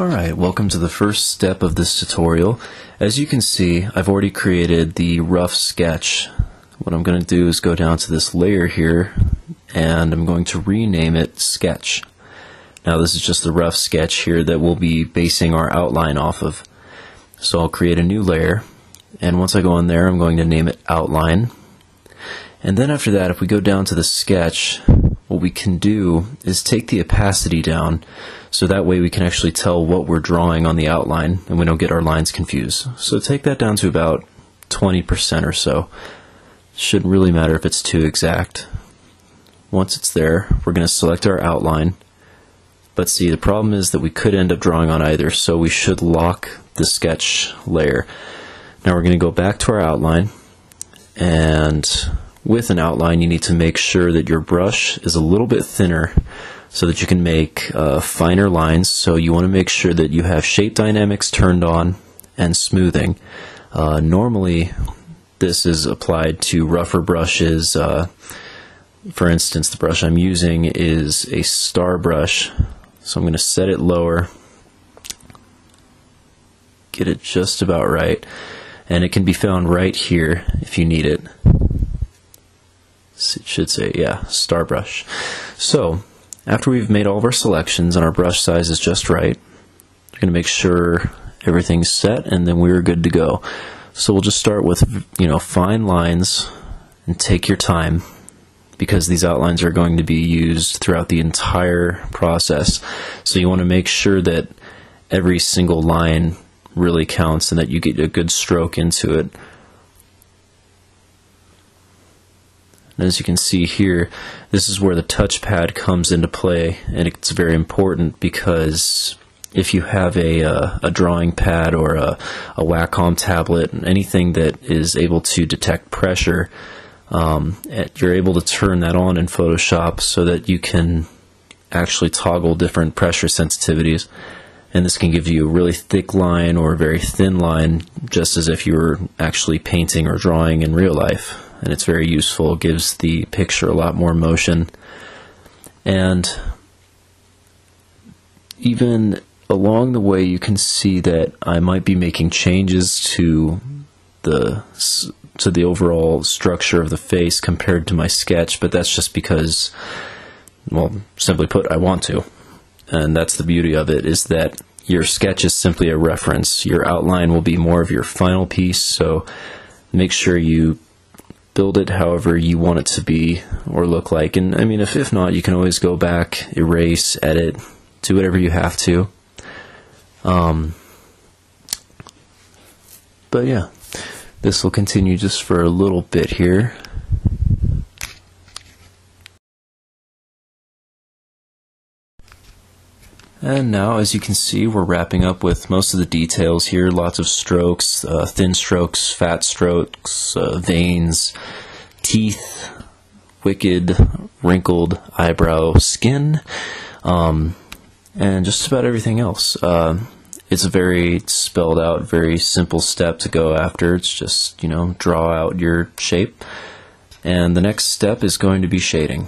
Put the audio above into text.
Alright, welcome to the first step of this tutorial. As you can see, I've already created the rough sketch. What I'm going to do is go down to this layer here, and I'm going to rename it Sketch. Now this is just the rough sketch here that we'll be basing our outline off of. So I'll create a new layer, and once I go in there, I'm going to name it Outline. And then after that, if we go down to the sketch, what we can do is take the opacity down, so that way we can actually tell what we're drawing on the outline and we don't get our lines confused. So take that down to about 20% or so. Shouldn't really matter if it's too exact. Once it's there, we're going to select our outline. But see, the problem is that we could end up drawing on either, so we should lock the sketch layer. Now we're going to go back to our outline, and with an outline you need to make sure that your brush is a little bit thinner so that you can make finer lines. So you want to make sure that you have shape dynamics turned on and smoothing. Normally this is applied to rougher brushes. For instance, the brush I'm using is a star brush, so I'm going to set it lower, get it just about right, and it can be found right here if you need it. It should say, yeah, star brush. So after we've made all of our selections and our brush size is just right, we're going to make sure everything's set, and then we're good to go. So we'll just start with, fine lines, and take your time, because these outlines are going to be used throughout the entire process. So you want to make sure that every single line really counts and that you get a good stroke into it. And as you can see here, this is where the touchpad comes into play, and it's very important because if you have a drawing pad or a Wacom tablet, anything that is able to detect pressure, you're able to turn that on in Photoshop so that you can actually toggle different pressure sensitivities. And this can give you a really thick line or a very thin line, just as if you were actually painting or drawing in real life. And it's very useful. It gives the picture a lot more motion. And even along the way, you can see that I might be making changes to the overall structure of the face compared to my sketch, but that's just because, well, simply put, I want to. And that's the beauty of it, is that your sketch is simply a reference. Your outline will be more of your final piece, so make sure you build it however you want it to be or look like. And I mean, if not, you can always go back, erase, edit, do whatever you have to. But yeah, this will continue just for a little bit here. And now, as you can see, we're wrapping up with most of the details here. Lots of strokes, thin strokes, fat strokes, veins, teeth, wicked, wrinkled eyebrow skin, and just about everything else. It's a very spelled out, very simple step to go after. It's just, draw out your shape. And the next step is going to be shading.